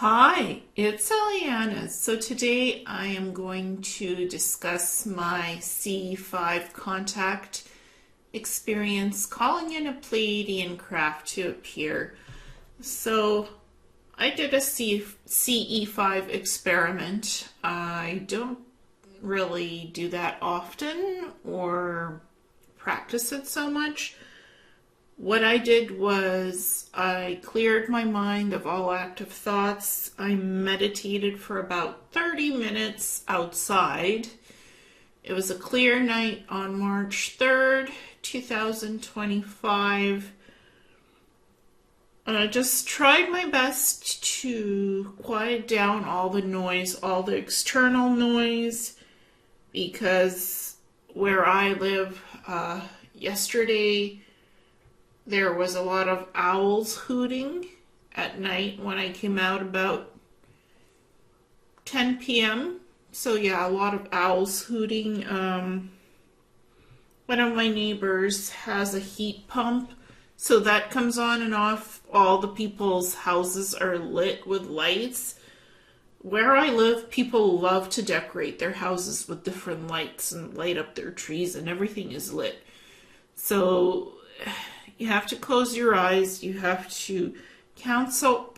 Hi, it's Ileana. So today I am going to discuss my CE5 contact experience calling in a Pleiadian craft to appear. So I did a CE5 experiment. I don't really do that often or practice it so much. What I did was I cleared my mind of all active thoughts. I meditated for about 30 minutes outside. It was a clear night on March 3rd, 2025. I just tried my best to quiet down all the noise, all the external noise, because where I live, yesterday, there was a lot of owls hooting at night when I came out about 10 p.m. So yeah, a lot of owls hooting. One of my neighbors has a heat pump, so that comes on and off. All the people's houses are lit with lights. Where I live, people love to decorate their houses with different lights and light up their trees, and everything is lit. So you have to close your eyes. You have to cancel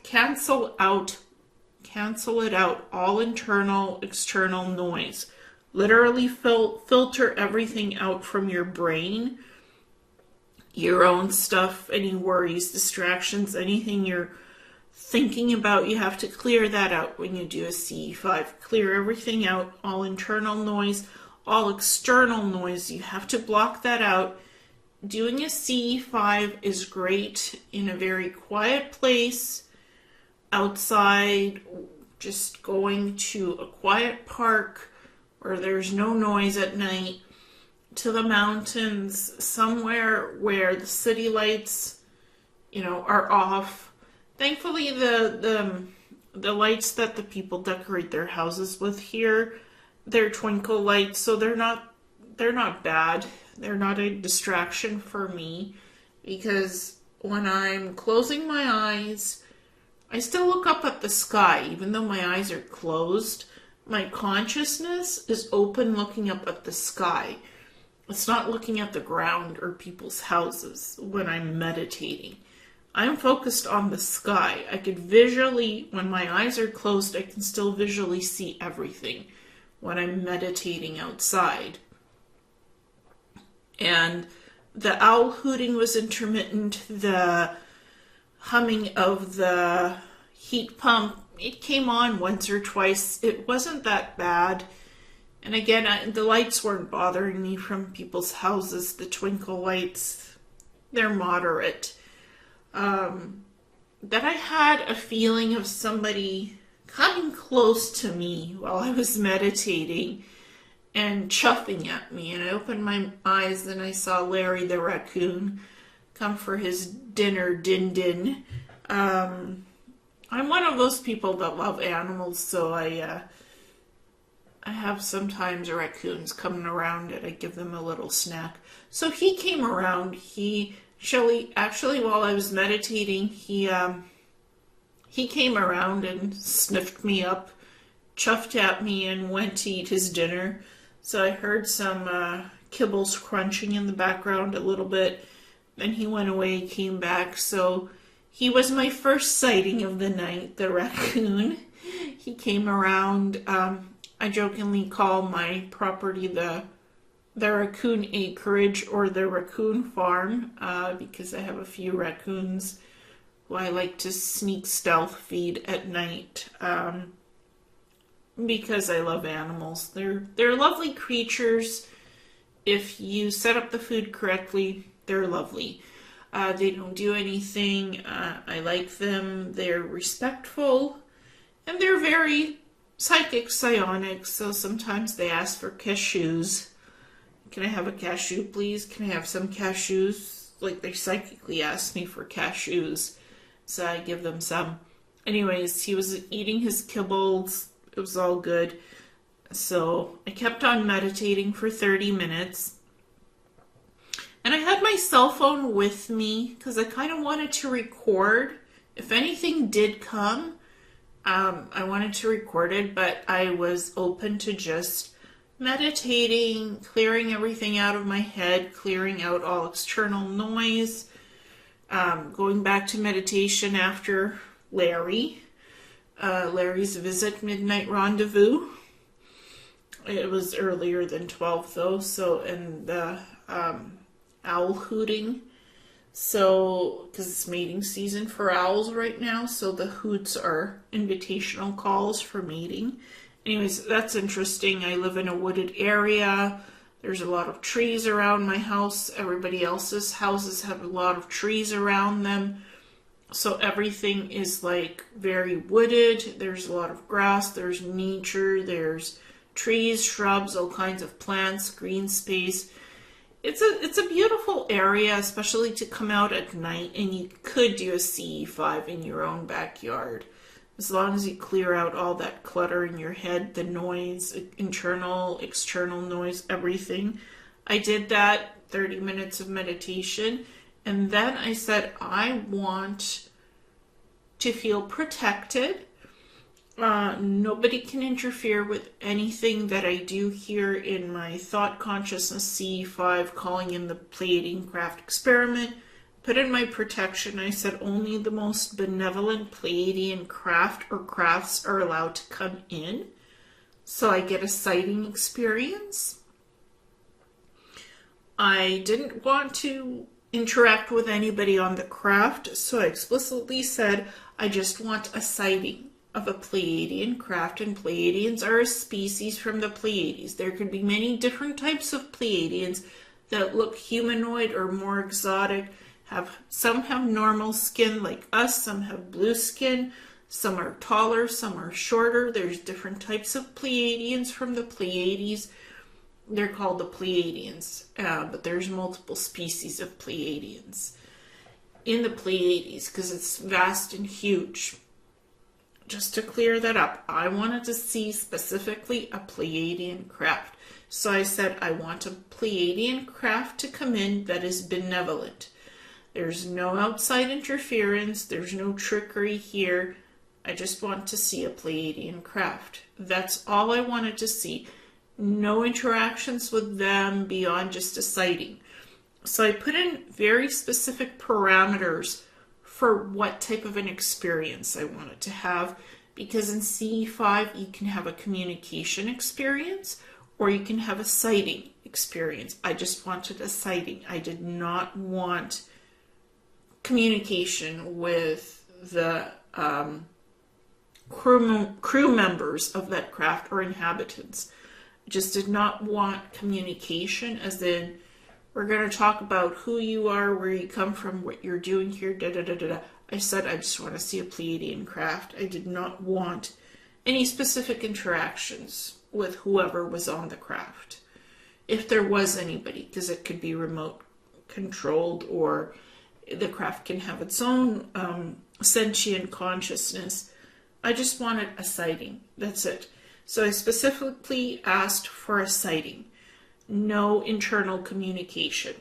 it out, all internal, external noise. Literally filter everything out from your brain, your own stuff, any worries, distractions, anything you're thinking about. You have to clear that out when you do a CE5. Clear everything out, all internal noise, all external noise. You have to block that out. Doing a CE5 is great in a very quiet place, outside, just going to a quiet park where there's no noise at night, to the mountains, somewhere where the city lights, are off. Thankfully, the lights that the people decorate their houses with here, they're twinkle lights, so they're not bad. They're not a distraction for me, because when I'm closing my eyes, I still look up at the sky. Even though my eyes are closed, my consciousness is open, looking up at the sky. It's not looking at the ground or people's houses when I'm meditating. I'm focused on the sky. I could visually, when my eyes are closed, I can still visually see everything when I'm meditating outside. And the owl hooting was intermittent. The humming of the heat pump, it came on once or twice. It wasn't that bad. And again, the lights weren't bothering me from people's houses. The twinkle lights, they're moderate. That I had a feeling of somebody coming close to me while I was meditating and chuffing at me, and I opened my eyes and I saw Larry the raccoon come for his dinner din. I'm one of those people that love animals, so I have sometimes raccoons coming around and I give them a little snack. So he came around. Actually, while I was meditating, he came around and sniffed me up, chuffed at me, and went to eat his dinner. So I heard some kibbles crunching in the background a little bit. Then he went away, came back. So he was my first sighting of the night, the raccoon. He came around. I jokingly call my property the raccoon acreage, or the raccoon farm, because I have a few raccoons who I like to sneak stealth feed at night. Because I love animals. They're lovely creatures. If you set up the food correctly, they're lovely. They don't do anything. I like them. They're respectful. And they're very psychic, psionic. So sometimes they ask for cashews. Can I have a cashew, please? Can I have some cashews? Like, they psychically ask me for cashews. So I give them some. Anyways, he was eating his kibbles. It was all good. So I kept on meditating for 30 minutes. And I had my cell phone with me because I kind of wanted to record. If anything did come, I wanted to record it, but I was open to just meditating, clearing everything out of my head, clearing out all external noise, going back to meditation after Larry's visit, midnight rendezvous. It was earlier than 12 though, so, and the owl hooting. So, because it's mating season for owls right now, so the hoots are invitational calls for mating. Anyways, that's interesting. I live in a wooded area. There's a lot of trees around my house. Everybody else's houses have a lot of trees around them. So everything is like very wooded. There's a lot of grass. There's nature. There's trees, shrubs, all kinds of plants, green space. It's a beautiful area, especially to come out at night, and you could do a CE5 in your own backyard. As long as you clear out all that clutter in your head, the noise, internal, external noise, everything. I did that, 30 minutes of meditation, and then I said, I want to feel protected. Nobody can interfere with anything that I do here in my thought consciousness CE5, calling in the Pleiadian craft experiment. Put in my protection, I said only the most benevolent Pleiadian craft or crafts are allowed to come in. So I get a sighting experience. I didn't want to interact with anybody on the craft, so I explicitly said I just want a sighting of a Pleiadian craft, and Pleiadians are a species from the Pleiades. There could be many different types of Pleiadians that look humanoid or more exotic. Some have normal skin like us, some have blue skin, some are taller, some are shorter. There's different types of Pleiadians from the Pleiades. They're called the Pleiadians, but there's multiple species of Pleiadians in the Pleiades because it's vast and huge. Just to clear that up, I wanted to see specifically a Pleiadian craft. So I said I want a Pleiadian craft to come in that is benevolent. There's no outside interference. There's no trickery here. I just want to see a Pleiadian craft. That's all I wanted to see. No interactions with them beyond just a sighting. So I put in very specific parameters for what type of an experience I wanted to have, because in CE5 you can have a communication experience or you can have a sighting experience. I just wanted a sighting. I did not want communication with the crew members of that craft or inhabitants. I just did not want communication, as in, we're going to talk about who you are, where you come from, what you're doing here, da-da-da-da-da. I said I just want to see a Pleiadian craft. I did not want any specific interactions with whoever was on the craft. If there was anybody, because it could be remote controlled or the craft can have its own sentient consciousness. I just wanted a sighting. That's it. So I specifically asked for a sighting. No internal communication,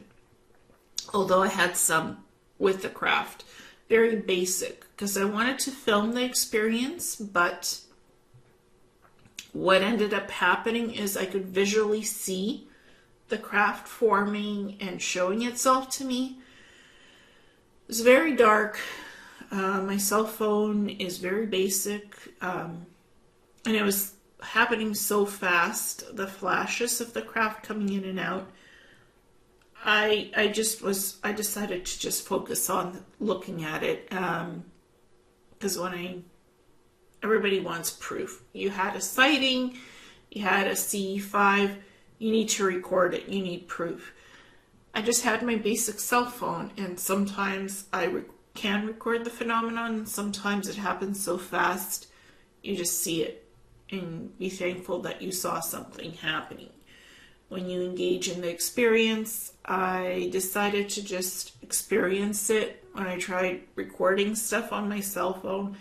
although I had some with the craft. Very basic, because I wanted to film the experience, but what ended up happening is I could visually see the craft forming and showing itself to me. It was very dark. My cell phone is very basic, and it was happening so fast, the flashes of the craft coming in and out. I decided to just focus on looking at it, because everybody wants proof. You had a sighting, you had a CE5, you need to record it, you need proof. I just had my basic cell phone, and sometimes I can record the phenomenon, and sometimes it happens so fast you just see it and be thankful that you saw something happening. When you engage in the experience, I decided to just experience it. When I tried recording stuff on my cell phone,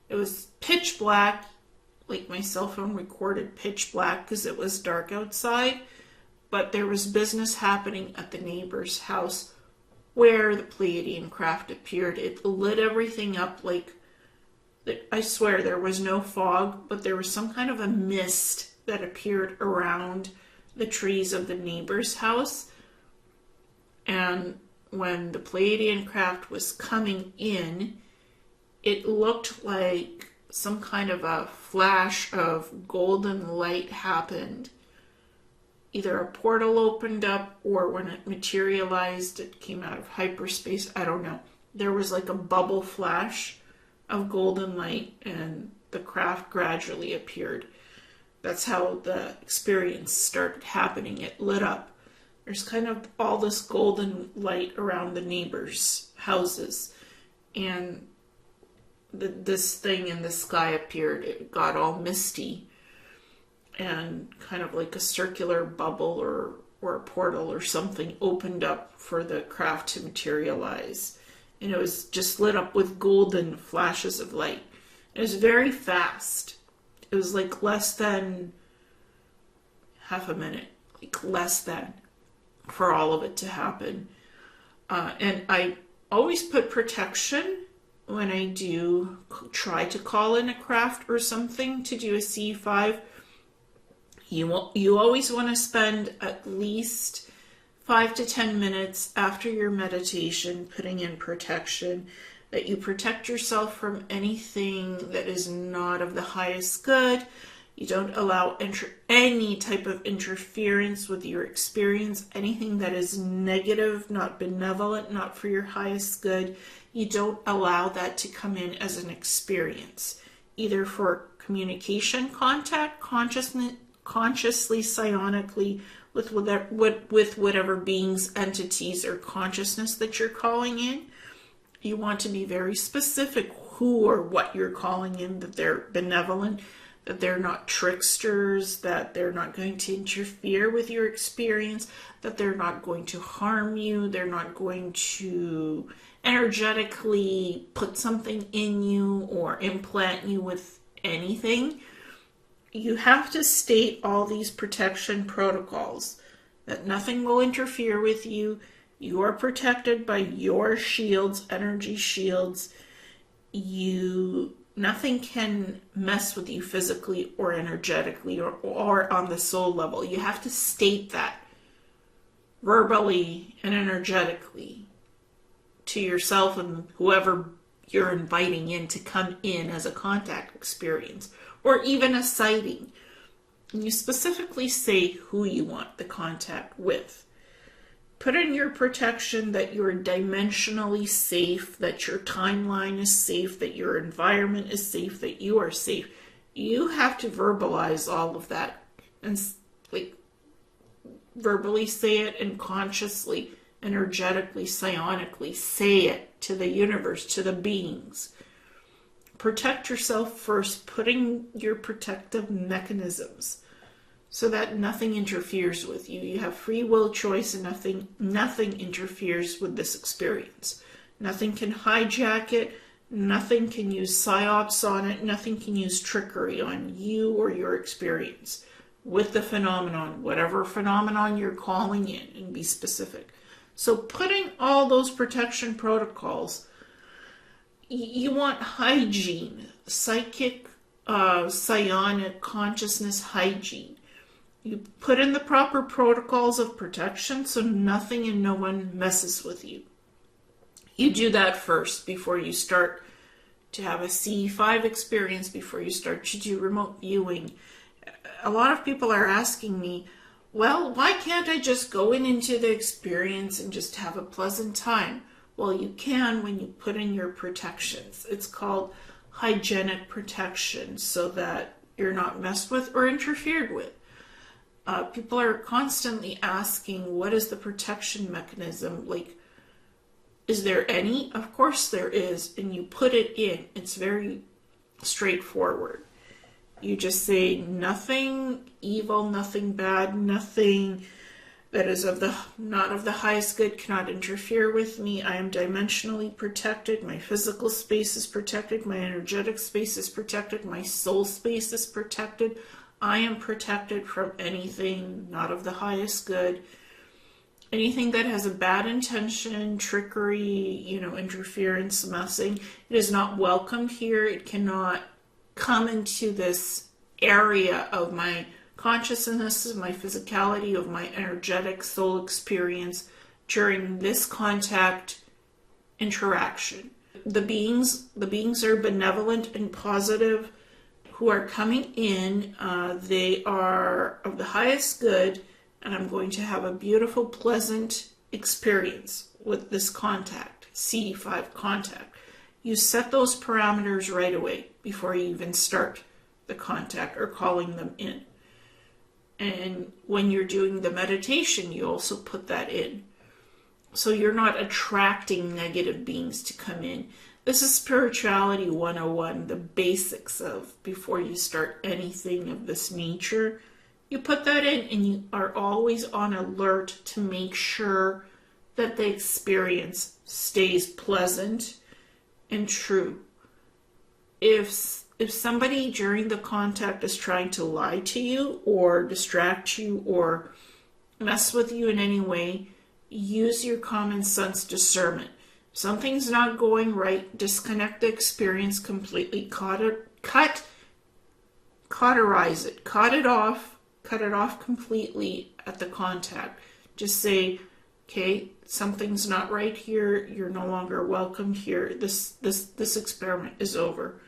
it was pitch black, like my cell phone recorded pitch black because it was dark outside, but there was business happening at the neighbor's house where the Pleiadian craft appeared. It lit everything up like I swear there was no fog, but there was some kind of a mist that appeared around the trees of the neighbor's house. And when the Pleiadian craft was coming in, it looked like some kind of a flash of golden light happened. Either a portal opened up, or when it materialized, it came out of hyperspace. I don't know. There was like a bubble flash of golden light, and the craft gradually appeared. That's how the experience started happening. It lit up. There's kind of all this golden light around the neighbors' houses, and this thing in the sky appeared. It got all misty, and kind of like a circular bubble or a portal or something opened up for the craft to materialize. And it was just lit up with golden flashes of light. It was very fast. It was like less than half a minute, like less than, for all of it to happen. And I always put protection when I do try to call in a craft or something to do a CE5. You always want to spend at least 5 to 10 minutes after your meditation putting in protection, that you protect yourself from anything that is not of the highest good. You don't allow any type of interference with your experience, anything that is negative, not benevolent, not for your highest good. You don't allow that to come in as an experience, either for communication, contact, consciously, psionically, with whatever beings, entities, or consciousness that you're calling in. You want to be very specific who or what you're calling in, that they're benevolent, that they're not tricksters, that they're not going to interfere with your experience, that they're not going to harm you, they're not going to energetically put something in you or implant you with anything. You have to state all these protection protocols, that nothing will interfere with you. You are protected by your shields, energy shields. Nothing can mess with you physically or energetically or on the soul level. You have to state that verbally and energetically to yourself and whoever you're inviting in to come in as a contact experience, or even a sighting. And you specifically say who you want the contact with. Put in your protection that you're dimensionally safe, that your timeline is safe, that your environment is safe, that you are safe. You have to verbalize all of that, and like verbally say it, and consciously, energetically, psionically say it to the universe, to the beings. Protect yourself first, putting your protective mechanisms so that nothing interferes with you. You have free will choice, and nothing interferes with this experience. Nothing can hijack it. Nothing can use psyops on it. Nothing can use trickery on you or your experience with the phenomenon, whatever phenomenon you're calling in, and be specific. So putting all those protection protocols, you want hygiene, psychic, psionic consciousness hygiene. You put in the proper protocols of protection so nothing and no one messes with you. You do that first before you start to have a CE5 experience, before you start to do remote viewing. A lot of people are asking me, well, why can't I just go into the experience and just have a pleasant time? Well, you can when you put in your protections. It's called hygienic protection, so that you're not messed with or interfered with. People are constantly asking, what is the protection mechanism? Like, is there any? Of course there is, and you put it in. It's very straightforward. You just say nothing evil, nothing bad, nothing that is not of the highest good cannot interfere with me. I am dimensionally protected. My physical space is protected. My energetic space is protected. My soul space is protected. I am protected from anything not of the highest good. Anything that has a bad intention, trickery, interference, messing, it is not welcome here. It cannot come into this area of my consciousness, of my physicality, of my energetic soul experience during this contact interaction. The beings are benevolent and positive who are coming in. They are of the highest good, and I'm going to have a beautiful, pleasant experience with this contact, CE5 contact. You set those parameters right away before you even start the contact or calling them in. And when you're doing the meditation, you also put that in. So you're not attracting negative beings to come in. This is Spirituality 101, the basics of before you start anything of this nature. You put that in and you are always on alert to make sure that the experience stays pleasant and true. If somebody during the contact is trying to lie to you or distract you or mess with you in any way, use your common sense discernment. If something's not going right, disconnect the experience completely, cauterize it, cut it off completely at the contact. Just say, okay, something's not right here. You're no longer welcome here. This experiment is over.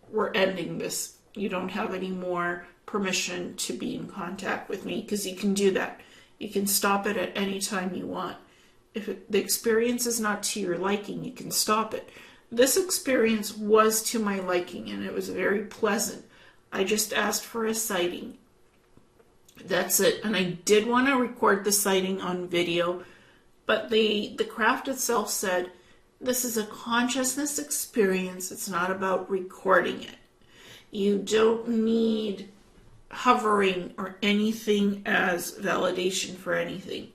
We're ending this. You don't have any more permission to be in contact with me, because you can do that. You can stop it at any time you want. If the experience is not to your liking, you can stop it. This experience was to my liking, and it was very pleasant. I just asked for a sighting. That's it. And I did want to record the sighting on video, but the craft itself said, this is a consciousness experience. It's not about recording it. You don't need hovering or anything as validation for anything.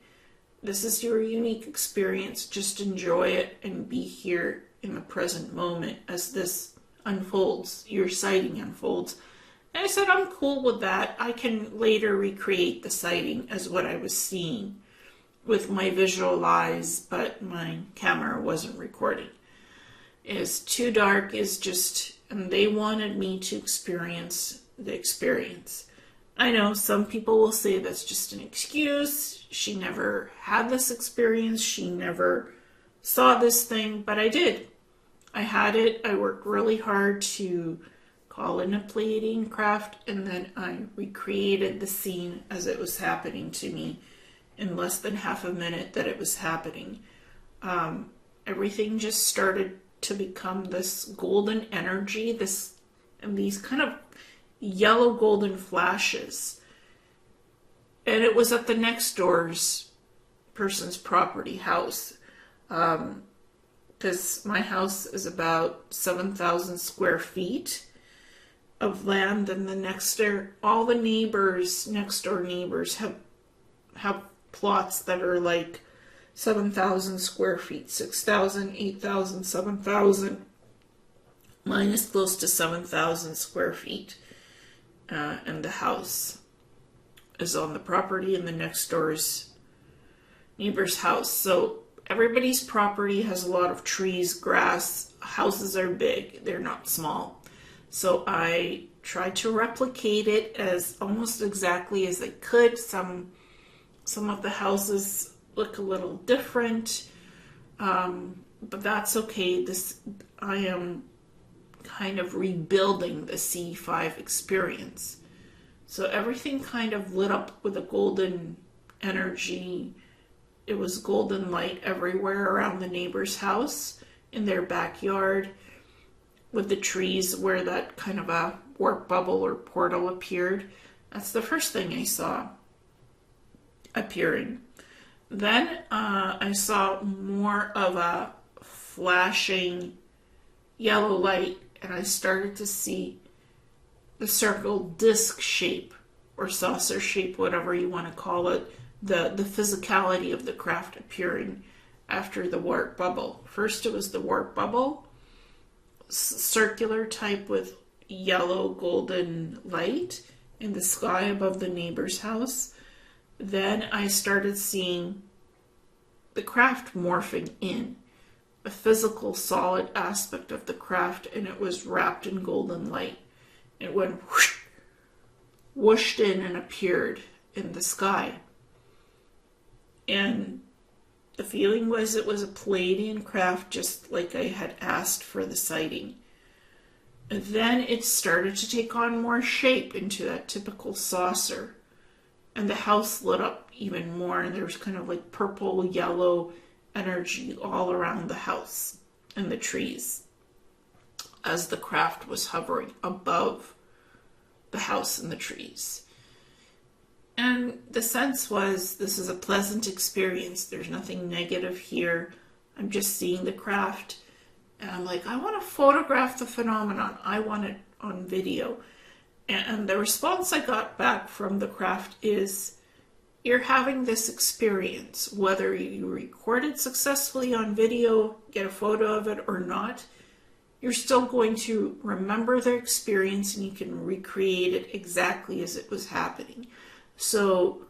This is your unique experience. Just enjoy it and be here in the present moment as this unfolds, your sighting unfolds. And I said, I'm cool with that. I can later recreate the sighting as what I was seeing with my visual eyes, but my camera wasn't recording. It's too dark, and they wanted me to experience the experience. I know some people will say that's just an excuse. She never had this experience. She never saw this thing, but I did. I had it. I worked really hard to call in a Pleiadian craft, and then I recreated the scene as it was happening to me in less than half a minute that it was happening. Everything just started to become this golden energy, and these kind of yellow golden flashes. And it was at the next door's person's property house. Because my house is about 7,000 square feet of land, and all the next door neighbors have plots that are like 7,000 square feet, 6,000, 8,000, 7,000. Mine is close to 7,000 square feet. And the house is on the property and the next door's neighbor's house. So everybody's property has a lot of trees, grass. Houses are big. They're not small. So I tried to replicate it as almost exactly as I could. Some of the houses look a little different, but that's okay. I am kind of rebuilding the CE5 experience. So everything kind of lit up with a golden energy. It was golden light everywhere around the neighbor's house, in their backyard, with the trees where that kind of a warp bubble or portal appeared. That's the first thing I saw appearing. Then I saw more of a flashing yellow light, and I started to see the circle disc shape or saucer shape, whatever you want to call it, the physicality of the craft appearing after the warp bubble. First it was the warp bubble, circular type with yellow golden light in the sky above the neighbor's house. Then I started seeing the craft morphing in, a physical solid aspect of the craft, and it was wrapped in golden light. It went whoosh, whooshed in and appeared in the sky. And the feeling was it was a Pleiadian craft, just like I had asked for the sighting. And then it started to take on more shape into that typical saucer. And the house lit up even more, and there was kind of like purple, yellow energy all around the house and the trees as the craft was hovering above the house and the trees. And the sense was, this is a pleasant experience. There's nothing negative here. I'm just seeing the craft. And I'm like, I want to photograph the phenomenon. I want it on video. And the response I got back from the craft is, you're having this experience, whether you record it successfully on video, get a photo of it or not, you're still going to remember the experience and you can recreate it exactly as it was happening. So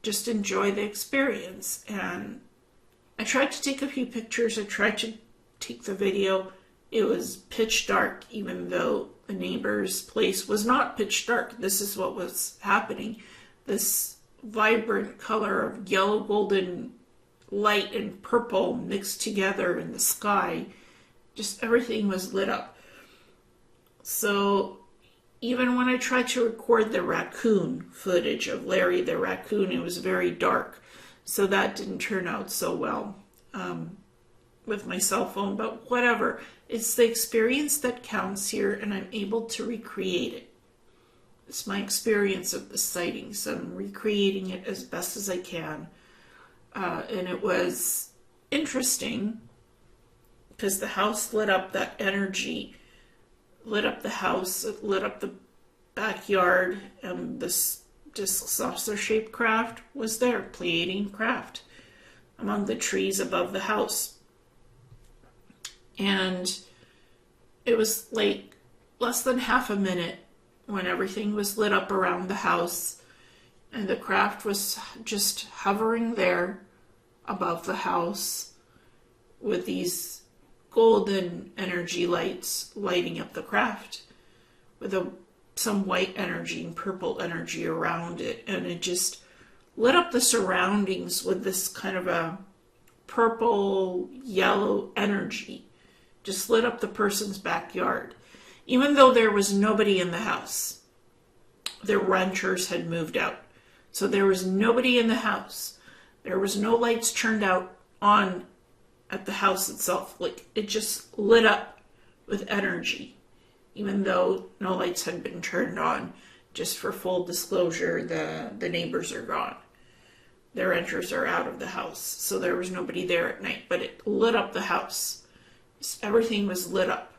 just enjoy the experience. And I tried to take a few pictures. I tried to take the video. It was pitch dark, even though the neighbor's place was not pitch dark. This is what was happening. This vibrant color of yellow, golden light and purple mixed together in the sky. Just everything was lit up. So even when I tried to record the raccoon footage of Larry the raccoon, it was very dark. So that didn't turn out so well with my cell phone, but whatever. It's the experience that counts here, and I'm able to recreate it. It's my experience of the sighting, so I'm recreating it as best as I can. And it was interesting because the house lit up, that energy lit up the house, it lit up the backyard, and this disc saucer-shaped craft was there, Pleiadian craft, among the trees above the house. And it was like less than half a minute when everything was lit up around the house, and the craft was just hovering there above the house with these golden energy lights lighting up the craft with some white energy and purple energy around it. And it just lit up the surroundings with this kind of a purple, yellow energy. Just lit up the person's backyard. Even though there was nobody in the house. The renters had moved out. So there was nobody in the house. There was no lights turned out on at the house itself. Like, it just lit up with energy. Even though no lights had been turned on. Just for full disclosure, the neighbors are gone. The renters are out of the house. So there was nobody there at night. But it lit up the house. Everything was lit up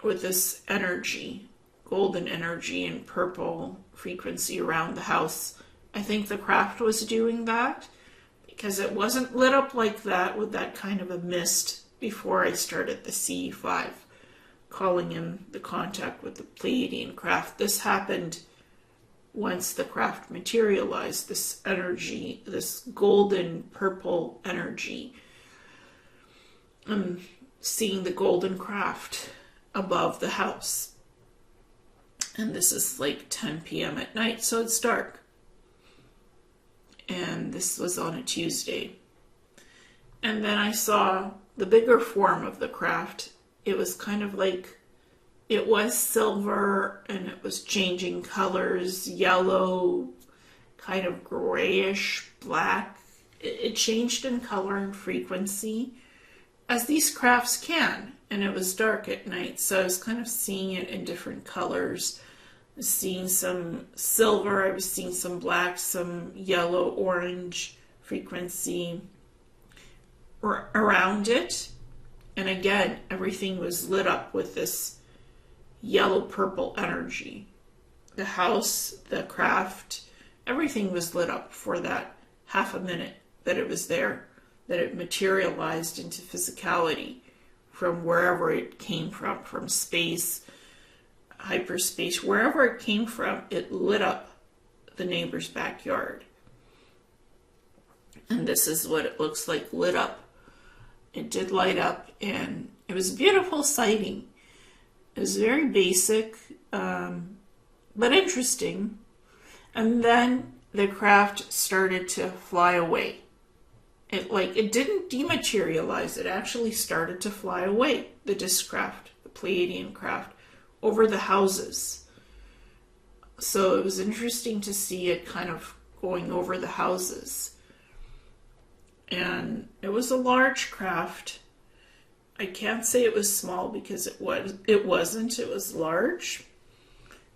with this energy, golden energy and purple frequency around the house. I think the craft was doing that because it wasn't lit up like that with that kind of a mist before I started the CE5, calling in the contact with the Pleiadian craft. This happened once the craft materialized, this energy, this golden purple energy. I'm seeing the golden craft above the house. And this is like 10 p.m. at night, so it's dark. And this was on a Tuesday. And then I saw the bigger form of the craft. It was kind of like, it was silver and it was changing colors, yellow, kind of grayish, black. It changed in color and frequency, as these crafts can, and it was dark at night, so I was kind of seeing it in different colors. I was seeing some silver, I was seeing some black, some yellow, orange frequency around it, and again, everything was lit up with this yellow-purple energy. The house, the craft, everything was lit up for that half a minute that it was there, that it materialized into physicality from wherever it came from space, hyperspace, wherever it came from, it lit up the neighbor's backyard. And this is what it looks like lit up. It did light up, and it was a beautiful sighting. It was very basic, but interesting. And then the craft started to fly away. It didn't dematerialize. It actually started to fly away. The disk craft, the Pleiadian craft, over the houses. So it was interesting to see it kind of going over the houses. And it was a large craft. I can't say it was small because it wasn't. It was large.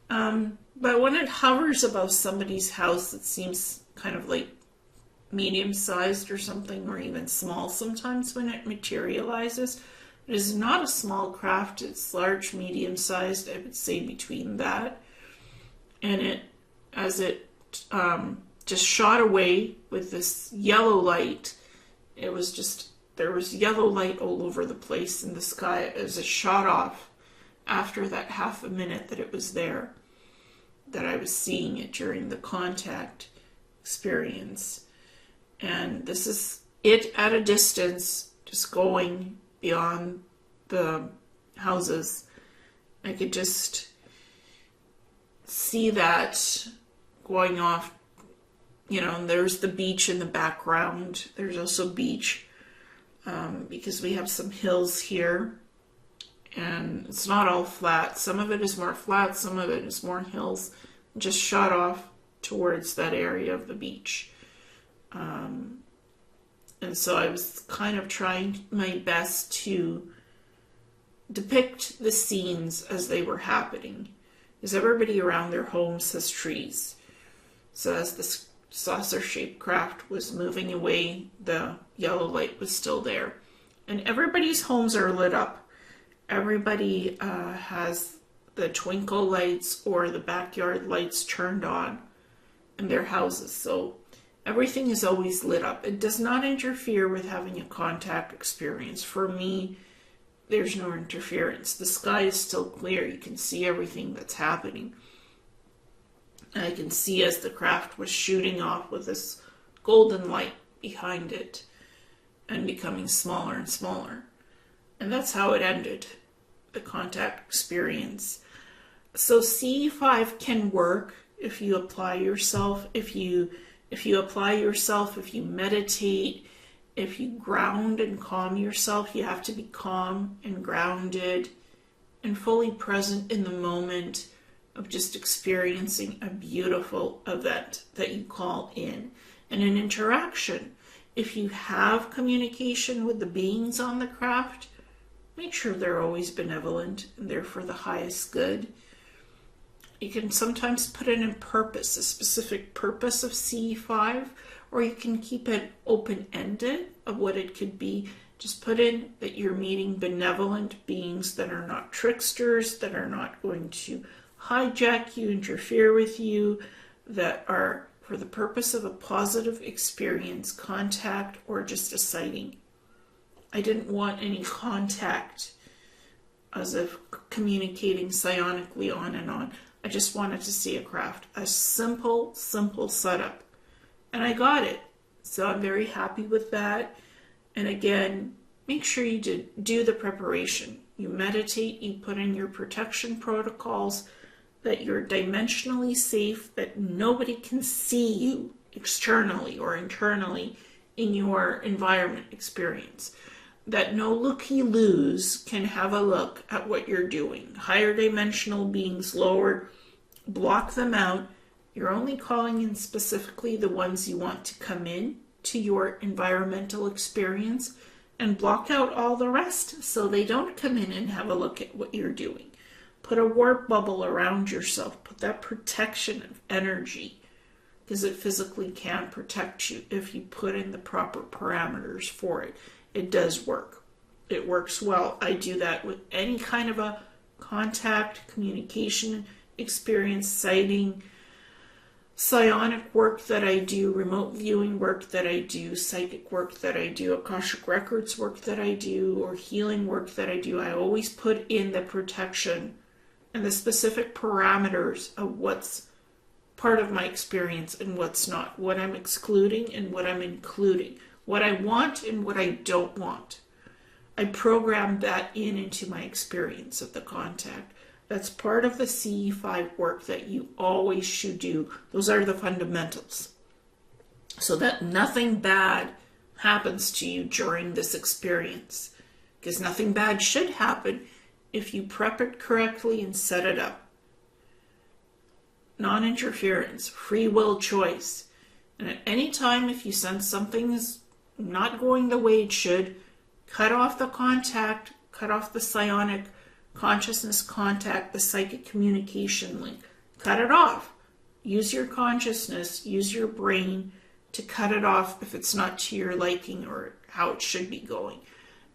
But when it hovers above somebody's house, it seems kind of like medium-sized or something, or even small sometimes when it materializes. It is not a small craft. It's large, medium-sized. I would say between that. And as it just shot away with this yellow light, there was yellow light all over the place in the sky as it shot off after that half a minute that it was there, that I was seeing it during the contact experience. And this is it at a distance, just going beyond the houses. I could just see that going off, and there's the beach in the background. There's also beach, because we have some hills here, and it's not all flat. Some of it is more flat, some of it is more hills, just shot off towards that area of the beach. And so I was kind of trying my best to depict the scenes as they were happening, because everybody around their homes has trees. So as this saucer-shaped craft was moving away, the yellow light was still there. And everybody's homes are lit up. Everybody has the twinkle lights or the backyard lights turned on in their houses. So everything is always lit up. It does not interfere with having a contact experience. For me, there's no interference. The sky is still clear. You can see everything that's happening. And I can see as the craft was shooting off with this golden light behind it and becoming smaller and smaller. And that's how it ended, the contact experience. So CE5 can work if you apply yourself, if you meditate, if you ground and calm yourself. You have to be calm and grounded and fully present in the moment of just experiencing a beautiful event that you call in, and an interaction. If you have communication with the beings on the craft, make sure they're always benevolent and they're for the highest good. You can sometimes put in a purpose, a specific purpose of CE5, or you can keep it open-ended of what it could be. Just put in that you're meeting benevolent beings that are not tricksters, that are not going to hijack you, interfere with you, that are for the purpose of a positive experience, contact, or just a sighting. I didn't want any contact as of communicating psionically on and on. I just wanted to see a craft. A simple setup. And I got it. So I'm very happy with that. And again, make sure you do the preparation. You meditate, you put in your protection protocols, that you're dimensionally safe, that nobody can see you externally or internally in your environment experience, that no looky-loos can have a look at what you're doing. Higher dimensional beings, lower, block them out. You're only calling in specifically the ones you want to come in to your environmental experience, and block out all the rest so they don't come in and have a look at what you're doing. Put a warp bubble around yourself. Put that protection of energy, because it physically can protect you if you put in the proper parameters for it. It does work. It works well. I do that with any kind of a contact, communication experience, sighting, psionic work that I do, remote viewing work that I do, psychic work that I do, Akashic Records work that I do, or healing work that I do. I always put in the protection and the specific parameters of what's part of my experience and what's not, what I'm excluding and what I'm including, what I want and what I don't want. I program that into my experience of the contact. That's part of the CE5 work that you always should do. Those are the fundamentals. So that nothing bad happens to you during this experience. Because nothing bad should happen if you prep it correctly and set it up. Non-interference, free will choice. And at any time, if you sense something is not going the way it should, cut off the contact, cut off the psionic consciousness contact, the psychic communication link. Cut it off. Use your consciousness, use your brain to cut it off if it's not to your liking or how it should be going.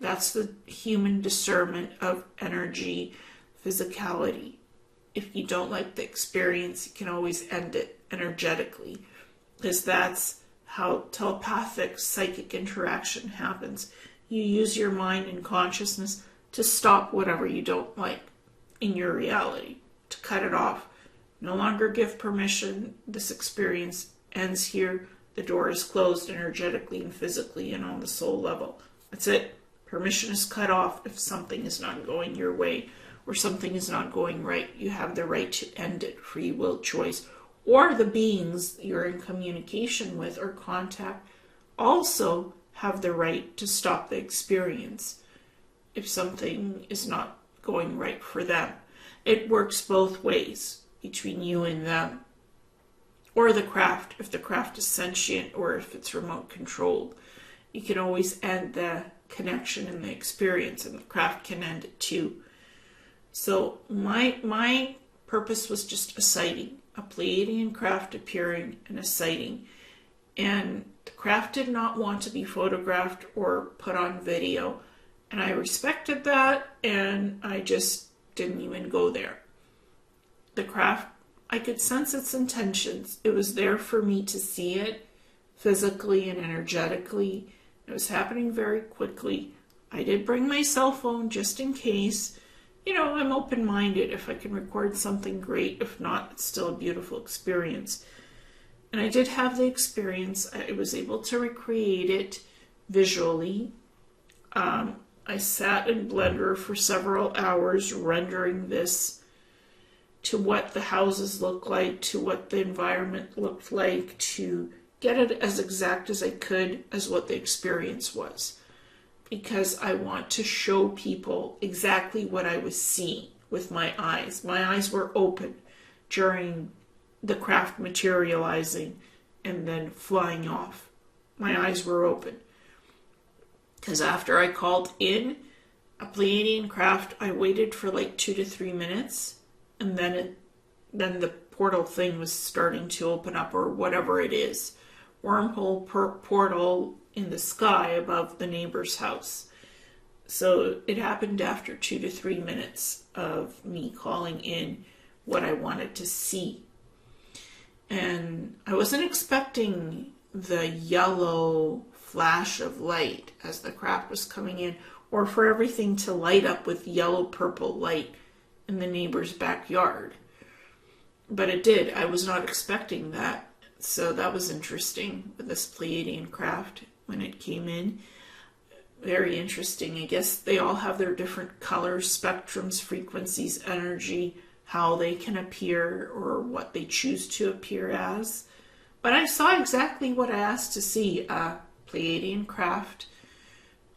That's the human discernment of energy, physicality. If you don't like the experience, you can always end it energetically, because that's how telepathic psychic interaction happens. You use your mind and consciousness to stop whatever you don't like in your reality, to cut it off. No longer give permission. This experience ends here. The door is closed energetically and physically and on the soul level. That's it. Permission is cut off if something is not going your way or something is not going right. You have the right to end it. Free will choice. Or the beings you're in communication with or contact also have the right to stop the experience if something is not going right for them. It works both ways between you and them. Or the craft, if the craft is sentient or if it's remote controlled. You can always end the connection and the experience, and the craft can end it too. So my purpose was just a sighting, a Pleiadian craft appearing and a sighting. And the craft did not want to be photographed or put on video. And I respected that, and I just didn't even go there. The craft, I could sense its intentions. It was there for me to see it physically and energetically. It was happening very quickly. I did bring my cell phone just in case. You know, I'm open-minded. If I can record something, great. If not, it's still a beautiful experience. And I did have the experience. I was able to recreate it visually. I sat in Blender for several hours rendering this to what the houses look like, to what the environment looked like, to get it as exact as I could as what the experience was. Because I want to show people exactly what I was seeing with my eyes. My eyes were open during the craft materializing and then flying off. My eyes were open. Because after I called in a Pleiadian craft, I waited for like 2 to 3 minutes, and then the portal thing was starting to open up, or whatever it is. Wormhole portal in the sky above the neighbor's house. So it happened after 2 to 3 minutes of me calling in what I wanted to see. And I wasn't expecting the yellow flash of light as the craft was coming in, or for everything to light up with yellow-purple light in the neighbor's backyard. But it did. I was not expecting that. So that was interesting with this Pleiadian craft when it came in. Very interesting. I guess they all have their different colors, spectrums, frequencies, energy, how they can appear or what they choose to appear as. But I saw exactly what I asked to see, a Pleiadian craft,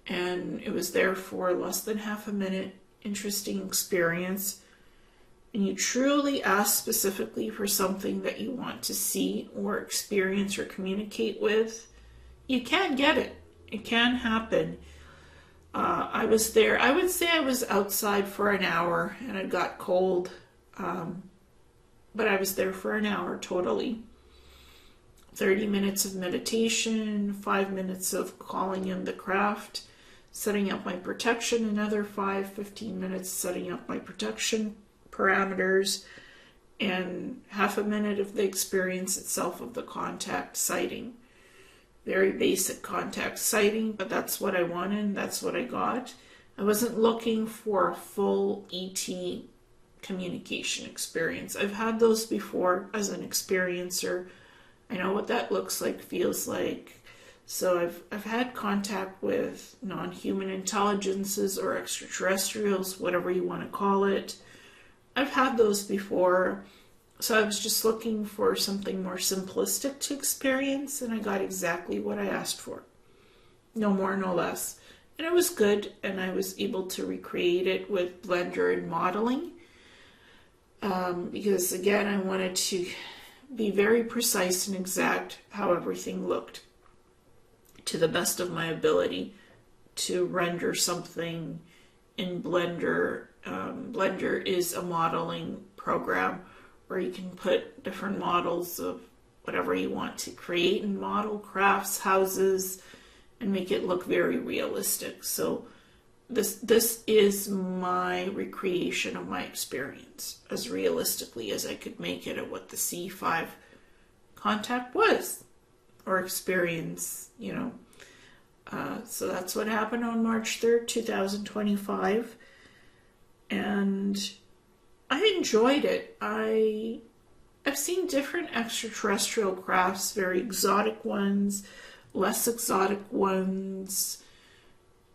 and it was there for less than half a minute. Interesting experience. And you truly ask specifically for something that you want to see or experience or communicate with, you can get it. It can happen. I was there. I would say I was outside for an hour and it got cold. But I was there for an hour totally. 30 minutes of meditation, 5 minutes of calling in the craft, setting up my protection, another 15 minutes setting up my protection parameters, and half a minute of the experience itself of the contact sighting. Very basic contact sighting, but that's what I wanted, that's what I got. I wasn't looking for a full ET communication experience. I've had those before as an experiencer. I know what that looks like, feels like. So I've had contact with non-human intelligences or extraterrestrials, whatever you want to call it. I've had those before. So I was just looking for something more simplistic to experience, and I got exactly what I asked for. No more, no less. And it was good, and I was able to recreate it with Blender and modeling. Because again, I wanted to be very precise and exact how everything looked to the best of my ability to render something in Blender. Blender is a modeling program where you can put different models of whatever you want to create and model crafts, houses, and make it look very realistic. So this is my recreation of my experience as realistically as I could make it at what the CE5 contact was, or experience, you know. So that's what happened on March 3rd, 2025. And I enjoyed it. I've seen different extraterrestrial crafts, very exotic ones, less exotic ones.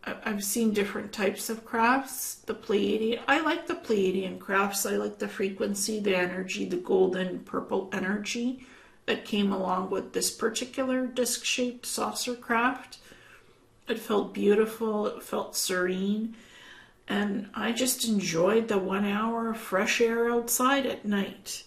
I've seen different types of crafts. The Pleiadian, I like the Pleiadian crafts. I like the frequency, the energy, the golden purple energy that came along with this particular disc-shaped saucer craft. It felt beautiful. It felt serene. And I just enjoyed the 1 hour of fresh air outside at night.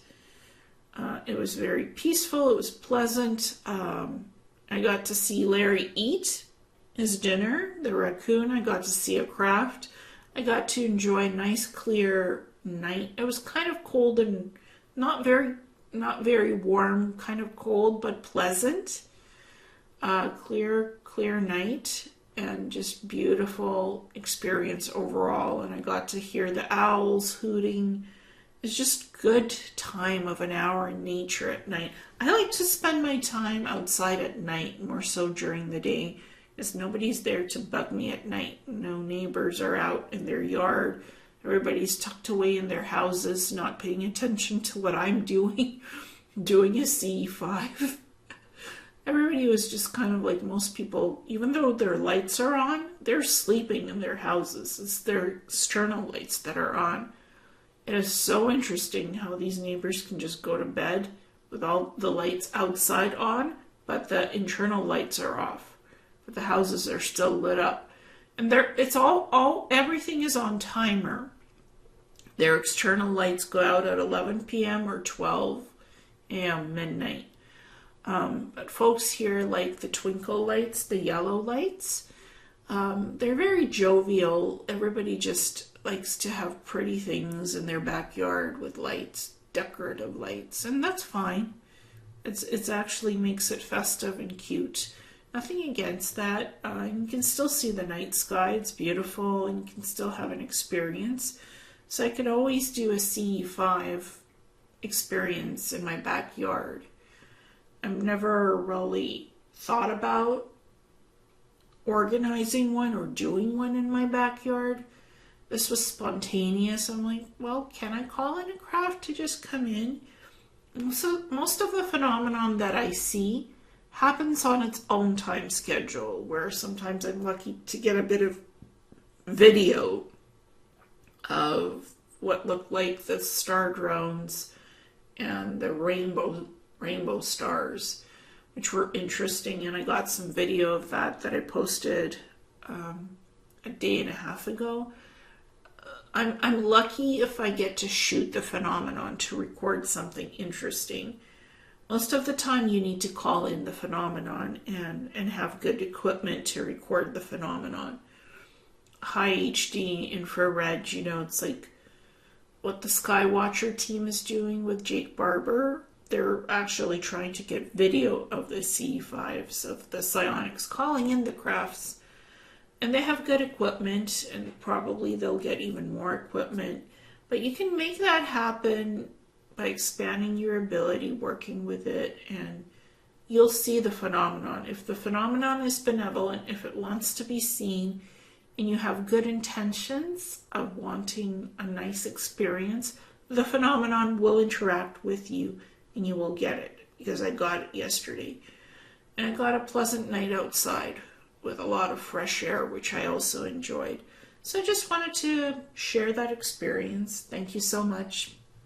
It was very peaceful. It was pleasant. I got to see Larry eat his dinner, the raccoon. I got to see a craft. I got to enjoy a nice clear night. It was kind of cold and not very warm, kind of cold, but pleasant. Clear night, and just beautiful experience overall. And I got to hear the owls hooting. It's just good time of 1 hour in nature at night. I like to spend my time outside at night, more so during the day, because nobody's there to bug me at night. No neighbors are out in their yard. Everybody's tucked away in their houses, not paying attention to what I'm doing, doing a CE5. Everybody was just kind of like most people, even though their lights are on, they're sleeping in their houses. It's their external lights that are on. It is so interesting how these neighbors can just go to bed with all the lights outside on, but the internal lights are off. But the houses are still lit up. And it's everything is on timer. Their external lights go out at 11 p.m. or 12 a.m. midnight. But folks here like the twinkle lights, the yellow lights. They're very jovial. Everybody just likes to have pretty things in their backyard with lights, decorative lights, and that's fine. It's actually makes it festive and cute. Nothing against that. You can still see the night sky. It's beautiful, and you can still have an experience. So I could always do a CE5 experience in my backyard. I've never really thought about organizing one or doing one in my backyard. This was spontaneous. I'm like, well, can I call in a craft to just come in? So most of the phenomenon that I see happens on its own time schedule, where sometimes I'm lucky to get a bit of video of what looked like the star drones and the rainbow stars, which were interesting. And I got some video of that I posted a day and a half ago. I'm lucky if I get to shoot the phenomenon, to record something interesting. Most of the time you need to call in the phenomenon and have good equipment to record the phenomenon. High HD infrared, it's like what the Skywatcher team is doing with Jake Barber. They're actually trying to get video of the CE5s, of the psionics, calling in the crafts. And they have good equipment, and probably they'll get even more equipment. But you can make that happen by expanding your ability, working with it, and you'll see the phenomenon. If the phenomenon is benevolent, if it wants to be seen, and you have good intentions of wanting a nice experience, the phenomenon will interact with you and you will get it, because I got it yesterday. And I got a pleasant night outside with a lot of fresh air, which I also enjoyed. So I just wanted to share that experience. Thank you so much.